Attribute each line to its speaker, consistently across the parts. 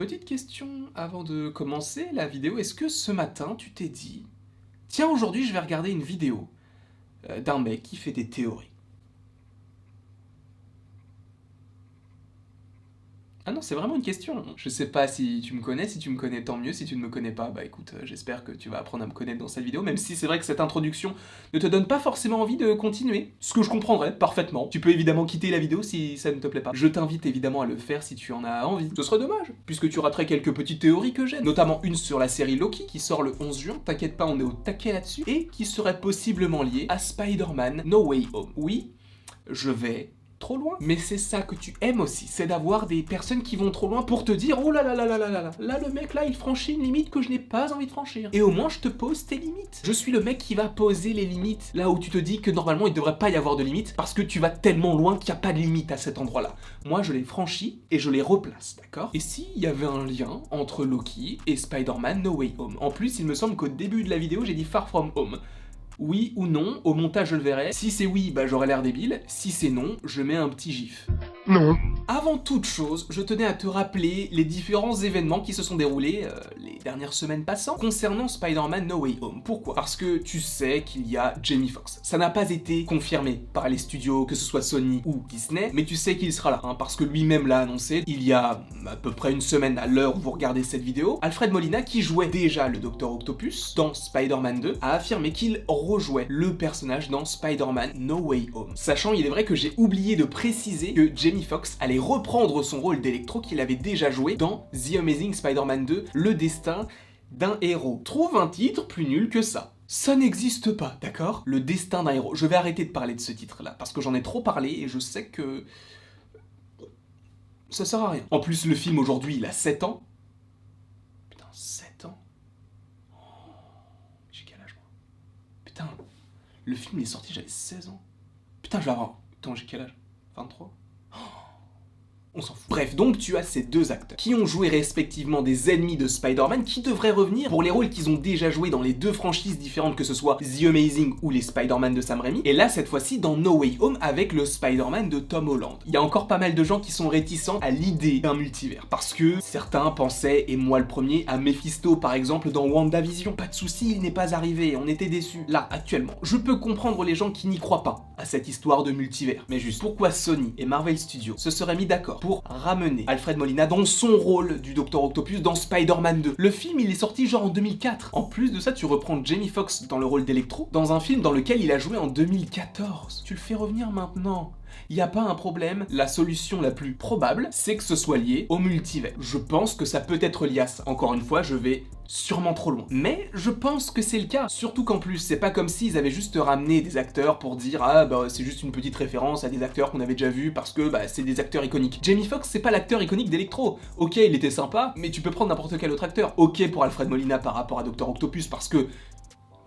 Speaker 1: Petite question avant de commencer la vidéo, est-ce que ce matin tu t'es dit: «Tiens, aujourd'hui je vais regarder une vidéo, d'un mec qui fait des théories»? Ah non, c'est vraiment une question. Je sais pas si tu me connais, si tu me connais tant mieux, si tu ne me connais pas, bah écoute, j'espère que tu vas apprendre à me connaître dans cette vidéo, même si c'est vrai que cette introduction ne te donne pas forcément envie de continuer, ce que je comprendrais parfaitement. Tu peux évidemment quitter la vidéo si ça ne te plaît pas. Je t'invite évidemment à le faire si tu en as envie. Ce serait dommage, puisque tu raterais quelques petites théories que j'ai, notamment une sur la série Loki qui sort le 11 juin, t'inquiète pas, on est au taquet là-dessus, et qui serait possiblement liée à Spider-Man No Way Home. Oui, je vais trop loin. Mais c'est ça que tu aimes aussi, c'est d'avoir des personnes qui vont trop loin pour te dire: oh là là là là là là là, là le mec là il franchit une limite que je n'ai pas envie de franchir. Et au moins je te pose tes limites. Je suis le mec qui va poser les limites là où tu te dis que normalement il devrait pas y avoir de limites parce que tu vas tellement loin qu'il n'y a pas de limite à cet endroit là. Moi je les franchis et je les replace, d'accord? Et s'il y avait un lien entre Loki et Spider-Man No Way Home? En plus il me semble qu'au début de la vidéo j'ai dit Far From Home. Oui ou non, au montage je le verrai. Si c'est oui, bah j'aurai l'air débile. Si c'est non, je mets un petit gif.
Speaker 2: Non.
Speaker 1: Avant toute chose, je tenais à te rappeler les différents événements qui se sont déroulés les dernières semaines passant concernant Spider-Man No Way Home. Pourquoi? Parce que tu sais qu'il y a Jamie Foxx. Ça n'a pas été confirmé par les studios, que ce soit Sony ou Disney, mais tu sais qu'il sera là, hein, parce que lui-même l'a annoncé il y a à peu près une semaine à l'heure où vous regardez cette vidéo. Alfred Molina, qui jouait déjà le Docteur Octopus dans Spider-Man 2, a affirmé qu'il rejouait le personnage dans Spider-Man No Way Home. Sachant, il est vrai que j'ai oublié de préciser que Jamie Foxx allait reprendre son rôle d'Electro qu'il avait déjà joué dans The Amazing Spider-Man 2, Le Destin d'un héros. Trouve un titre plus nul que ça. Ça n'existe pas, d'accord? Le Destin d'un héros. Je vais arrêter de parler de ce titre-là, parce que j'en ai trop parlé et je sais que ça sert à rien. En plus, le film aujourd'hui, il a 7 ans. Putain, 7 ans? J'ai quel âge, moi? Putain, le film il est sorti, j'avais 16 ans. Putain, je vais avoir... Attends, j'ai quel âge? 23? On s'en fout. Bref, donc tu as ces deux acteurs qui ont joué respectivement des ennemis de Spider-Man qui devraient revenir pour les rôles qu'ils ont déjà joués dans les deux franchises différentes, que ce soit The Amazing ou les Spider-Man de Sam Raimi, et là cette fois-ci dans No Way Home avec le Spider-Man de Tom Holland. Il y a encore pas mal de gens qui sont réticents à l'idée d'un multivers, parce que certains pensaient, et moi le premier, à Mephisto par exemple dans WandaVision. Pas de soucis, il n'est pas arrivé, on était déçus. Là, actuellement, je peux comprendre les gens qui n'y croient pas à cette histoire de multivers, mais juste pourquoi Sony et Marvel Studios se seraient mis d'accord pour ramener Alfred Molina dans son rôle du Docteur Octopus dans Spider-Man 2. Le film, il est sorti genre en 2004. En plus de ça, tu reprends Jamie Foxx dans le rôle d'Electro, dans un film dans lequel il a joué en 2014. Tu le fais revenir maintenant. Il n'y a pas un problème, la solution la plus probable, c'est que ce soit lié au multivers. Je pense que ça peut être lié à ça. Encore une fois, je vais sûrement trop loin. Mais je pense que c'est le cas. Surtout qu'en plus, c'est pas comme s'ils avaient juste ramené des acteurs pour dire: ah bah c'est juste une petite référence à des acteurs qu'on avait déjà vus parce que bah c'est des acteurs iconiques. Jamie Foxx, c'est pas l'acteur iconique d'Electro. Ok, il était sympa, mais tu peux prendre n'importe quel autre acteur. Ok pour Alfred Molina par rapport à Docteur Octopus parce que...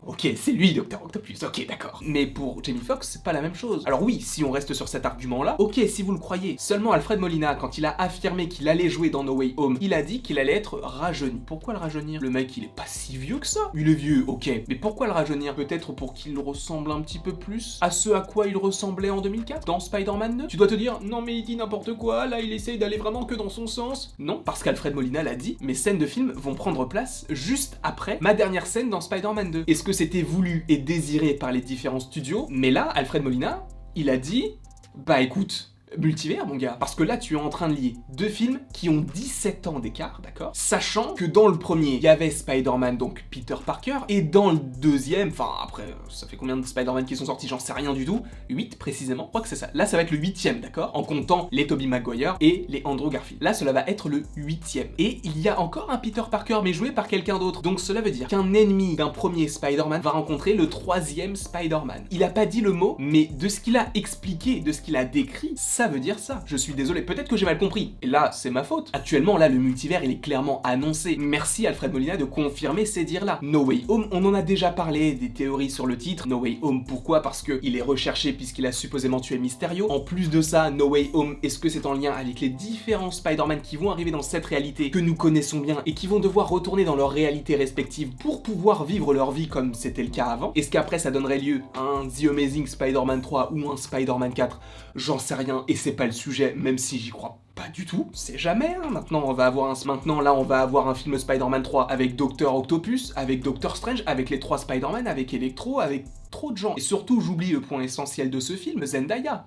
Speaker 1: ok, c'est lui, Docteur Octopus, ok, d'accord. Mais pour Jamie Foxx, c'est pas la même chose. Alors oui, si on reste sur cet argument-là, ok, si vous le croyez. Seulement Alfred Molina, quand il a affirmé qu'il allait jouer dans No Way Home, il a dit qu'il allait être rajeuni. Pourquoi le rajeunir? Le mec, il est pas si vieux que ça. Il est vieux, ok. Mais pourquoi le rajeunir? Peut-être pour qu'il ressemble un petit peu plus à ce à quoi il ressemblait en 2004, dans Spider-Man 2? Tu dois te dire: non mais il dit n'importe quoi, là il essaye d'aller vraiment que dans son sens. Non, parce qu'Alfred Molina l'a dit, mes scènes de film vont prendre place juste après ma dernière scène dans Spider-Man 2. Est-ce que c'était voulu et désiré par les différents studios? Mais là, Alfred Molina, il a dit: bah écoute, multivers mon gars, parce que là tu es en train de lier deux films qui ont 17 ans d'écart, d'accord? Sachant que dans le premier, il y avait Spider-Man, donc Peter Parker, et dans le deuxième, enfin après, ça fait combien de Spider-Man qui sont sortis? J'en sais rien du tout, 8 précisément, je crois que c'est ça. Là ça va être le 8ème, d'accord? En comptant les Tobey Maguire et les Andrew Garfield. Là cela va être le 8ème. Et il y a encore un Peter Parker, mais joué par quelqu'un d'autre. Donc cela veut dire qu'un ennemi d'un premier Spider-Man va rencontrer le 3ème Spider-Man. Il a pas dit le mot, mais de ce qu'il a expliqué, de ce qu'il a décrit, ça veut dire ça. Je suis désolé, peut-être que j'ai mal compris. Et là, c'est ma faute. Actuellement, là, le multivers, il est clairement annoncé. Merci Alfred Molina de confirmer ces dires-là. No Way Home, on en a déjà parlé, des théories sur le titre. No Way Home, pourquoi? Parce qu'il est recherché puisqu'il a supposément tué Mysterio. En plus de ça, No Way Home, est-ce que c'est en lien avec les différents Spider-Man qui vont arriver dans cette réalité que nous connaissons bien et qui vont devoir retourner dans leur réalité respective pour pouvoir vivre leur vie comme c'était le cas avant? Est-ce qu'après ça donnerait lieu à un The Amazing Spider-Man 3 ou un Spider-Man 4? J'en sais rien et c'est pas le sujet, même si j'y crois pas Pas du tout, c'est jamais, hein. Maintenant, on va avoir un film Spider-Man 3 avec Docteur Octopus, avec Doctor Strange, avec les 3 Spider-Man, avec Electro, avec trop de gens. Et surtout, j'oublie le point essentiel de ce film, Zendaya.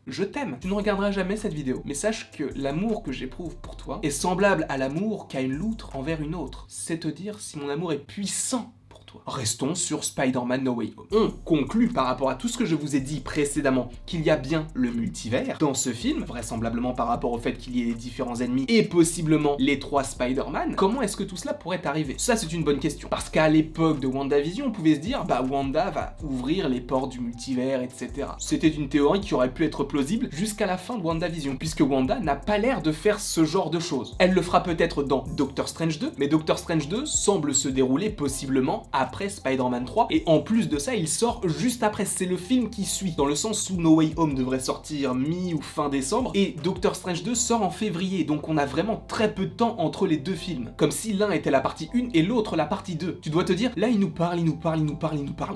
Speaker 1: Je t'aime. Tu ne regarderas jamais cette vidéo, mais sache que l'amour que j'éprouve pour toi est semblable à l'amour qu'a une loutre envers une autre. C'est te dire si mon amour est puissant pour toi. Restons sur Spider-Man No Way Home. On conclut par rapport à tout ce que je vous ai dit précédemment qu'il y a bien le multivers dans ce film, vraisemblablement par rapport au fait qu'il y ait les différents ennemis et possiblement les 3 Spider-Man. Comment est-ce que tout cela pourrait arriver? Ça, c'est une bonne question. Parce qu'à l'époque de WandaVision, on pouvait se dire, bah Wanda va ouvrir les portes du multivers, etc. C'était une théorie qui aurait pu être plausible jusqu'à la fin de WandaVision, puisque Wanda n'a pas l'air de faire ce genre de choses. Elle le fera peut-être dans Doctor Strange 2, mais Doctor Strange 2 semble se dérouler possiblement après Spider-Man 3, et en plus de ça, il sort juste après. C'est le film qui suit, dans le sens où No Way Home devrait sortir mi ou fin décembre, et Doctor Strange 2 sort en février, donc on a vraiment très peu de temps entre les deux films. Comme si l'un était la partie 1 et l'autre la partie 2. Tu dois te dire, là il nous parle.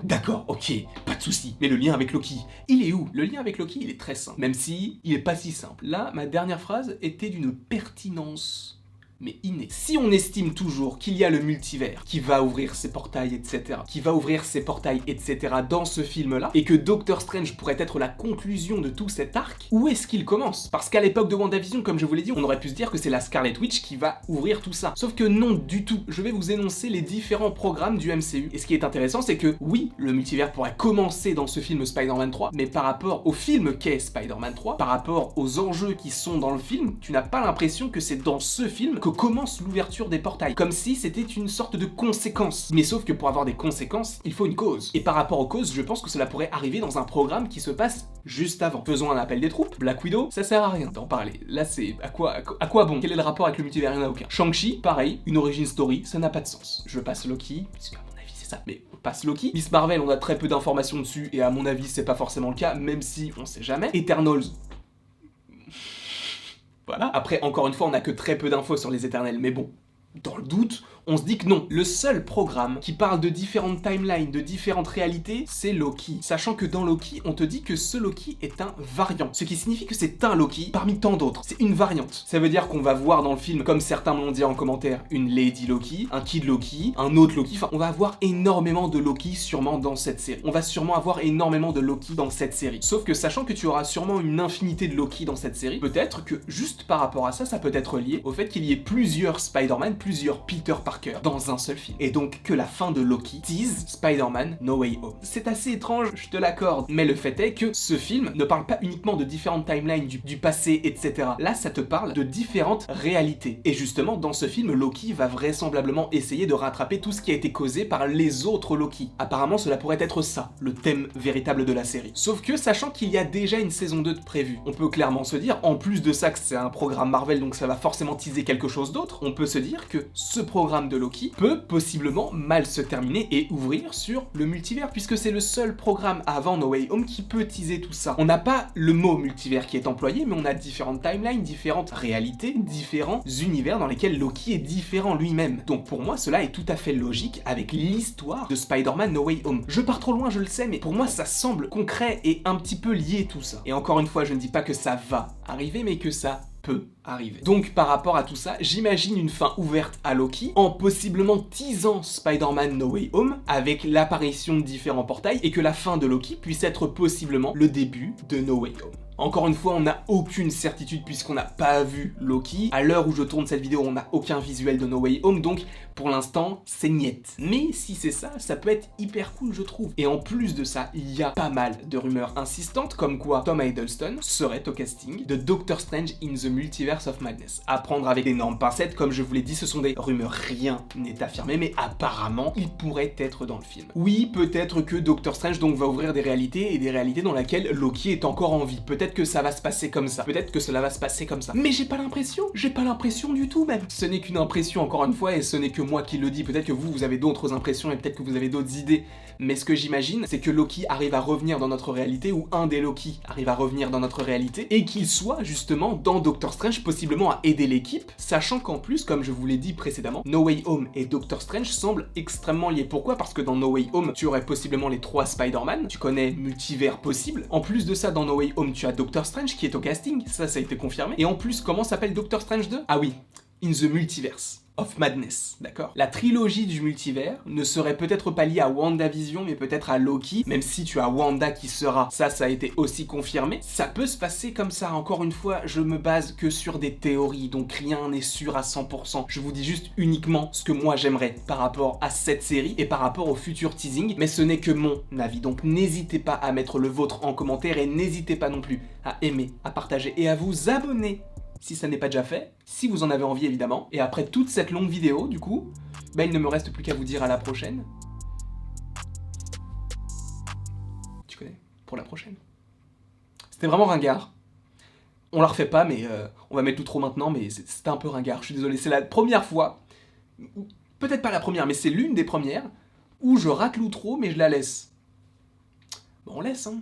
Speaker 1: D'accord, ok, pas de souci. Mais le lien avec Loki, il est où? Le lien avec Loki, il est très simple, même si il est pas si simple. Là, ma dernière phrase était d'une pertinence mais inné. Si on estime toujours qu'il y a le multivers qui va ouvrir ses portails, etc., dans ce film-là, et que Doctor Strange pourrait être la conclusion de tout cet arc, où est-ce qu'il commence? Parce qu'à l'époque de WandaVision, comme je vous l'ai dit, on aurait pu se dire que c'est la Scarlet Witch qui va ouvrir tout ça. Sauf que non du tout. Je vais vous énoncer les différents programmes du MCU. Et ce qui est intéressant, c'est que oui, le multivers pourrait commencer dans ce film Spider-Man 3, mais par rapport au film qu'est Spider-Man 3, par rapport aux enjeux qui sont dans le film, tu n'as pas l'impression que c'est dans ce film que commence l'ouverture des portails, comme si c'était une sorte de conséquence. Mais sauf que pour avoir des conséquences, il faut une cause. Et par rapport aux causes, je pense que cela pourrait arriver dans un programme qui se passe juste avant. Faisons un appel des troupes. Black Widow, ça sert à rien d'en parler. Là, c'est à quoi bon? Quel est le rapport avec le multivers? Il n'y en a aucun. Shang-Chi, pareil, une origin story, ça n'a pas de sens. Je passe Loki, puisque à mon avis c'est ça, mais on passe Loki. Miss Marvel, on a très peu d'informations dessus, et à mon avis c'est pas forcément le cas, même si on sait jamais. Eternals, voilà. Après, encore une fois, on n'a que très peu d'infos sur les Éternels, mais bon, dans le doute, on se dit que non. Le seul programme qui parle de différentes timelines, de différentes réalités, c'est Loki. Sachant que dans Loki, on te dit que ce Loki est un variant. Ce qui signifie que c'est un Loki parmi tant d'autres. C'est une variante. Ça veut dire qu'on va voir dans le film, comme certains m'ont dit en commentaire, une Lady Loki, un Kid Loki, un autre Loki. Enfin, on va avoir énormément de Loki sûrement dans cette série. On va sûrement avoir énormément de Loki dans cette série. Sauf que sachant que tu auras sûrement une infinité de Loki dans cette série, peut-être que juste par rapport à ça, ça peut être lié au fait qu'il y ait plusieurs Spider-Man, plusieurs Peter Parker dans un seul film. Et donc que la fin de Loki tease Spider-Man No Way Home. C'est assez étrange, je te l'accorde, mais le fait est que ce film ne parle pas uniquement de différentes timelines du passé, etc. Là, ça te parle de différentes réalités. Et justement, dans ce film, Loki va vraisemblablement essayer de rattraper tout ce qui a été causé par les autres Loki. Apparemment, cela pourrait être ça, le thème véritable de la série. Sauf que, sachant qu'il y a déjà une saison 2 de prévue, on peut clairement se dire, en plus de ça que c'est un programme Marvel, donc ça va forcément teaser quelque chose d'autre, on peut se dire que ce programme de Loki peut possiblement mal se terminer et ouvrir sur le multivers, puisque c'est le seul programme avant No Way Home qui peut teaser tout ça. On n'a pas le mot multivers qui est employé, mais on a différentes timelines, différentes réalités, différents univers dans lesquels Loki est différent lui-même. Donc pour moi, cela est tout à fait logique avec l'histoire de Spider-Man No Way Home. Je pars trop loin, je le sais, mais pour moi, ça semble concret et un petit peu lié tout ça. Et encore une fois, je ne dis pas que ça va arriver, mais que ça peut arriver. Donc par rapport à tout ça, j'imagine une fin ouverte à Loki en possiblement teasant Spider-Man No Way Home avec l'apparition de différents portails et que la fin de Loki puisse être possiblement le début de No Way Home. Encore une fois, on n'a aucune certitude puisqu'on n'a pas vu Loki. À l'heure où je tourne cette vidéo, on n'a aucun visuel de No Way Home, donc pour l'instant, c'est niette. Mais si c'est ça, ça peut être hyper cool, je trouve. Et en plus de ça, il y a pas mal de rumeurs insistantes comme quoi Tom Hiddleston serait au casting de Doctor Strange in the Multiverse of Madness. À prendre avec d'énormes pincettes, comme je vous l'ai dit, ce sont des rumeurs, rien n'est affirmé, mais apparemment, il pourrait être dans le film. Oui, peut-être que Doctor Strange donc va ouvrir des réalités et des réalités dans lesquelles Loki est encore en vie. Peut-être que ça va se passer comme ça. Peut-être que cela va se passer comme ça. Mais j'ai pas l'impression du tout même. Ce n'est qu'une impression encore une fois et ce n'est que moi qui le dis. Peut-être que vous avez d'autres impressions et peut-être que vous avez d'autres idées. Mais ce que j'imagine, c'est que Loki arrive à revenir dans notre réalité ou un des Loki arrive à revenir dans notre réalité et qu'il soit justement dans Doctor Strange possiblement à aider l'équipe, sachant qu'en plus, comme je vous l'ai dit précédemment, No Way Home et Doctor Strange semblent extrêmement liés. Pourquoi? Parce que dans No Way Home, tu aurais possiblement les 3 Spider-Man, tu connais multivers possible. En plus de ça, dans No Way Home, tu as Doctor Strange qui est au casting, ça a été confirmé. Et en plus, comment s'appelle Doctor Strange 2? Ah oui, In the Multiverse of Madness, d'accord? La trilogie du multivers ne serait peut-être pas liée à WandaVision, mais peut-être à Loki, même si tu as Wanda qui sera, ça a été aussi confirmé. Ça peut se passer comme ça, encore une fois, je me base que sur des théories, donc rien n'est sûr à 100%. Je vous dis juste uniquement ce que moi j'aimerais par rapport à cette série et par rapport au futur teasing, mais ce n'est que mon avis, donc n'hésitez pas à mettre le vôtre en commentaire et n'hésitez pas non plus à aimer, à partager et à vous abonner si ça n'est pas déjà fait, si vous en avez envie évidemment. Et après toute cette longue vidéo, du coup, bah il ne me reste plus qu'à vous dire à la prochaine. Tu connais, pour la prochaine. C'était vraiment ringard. On la refait pas, mais on va mettre l'outro maintenant, mais c'était un peu ringard, je suis désolé. C'est la première fois, peut-être pas la première, mais c'est l'une des premières, où je rate l'outro, mais je la laisse. Bon, on laisse, hein.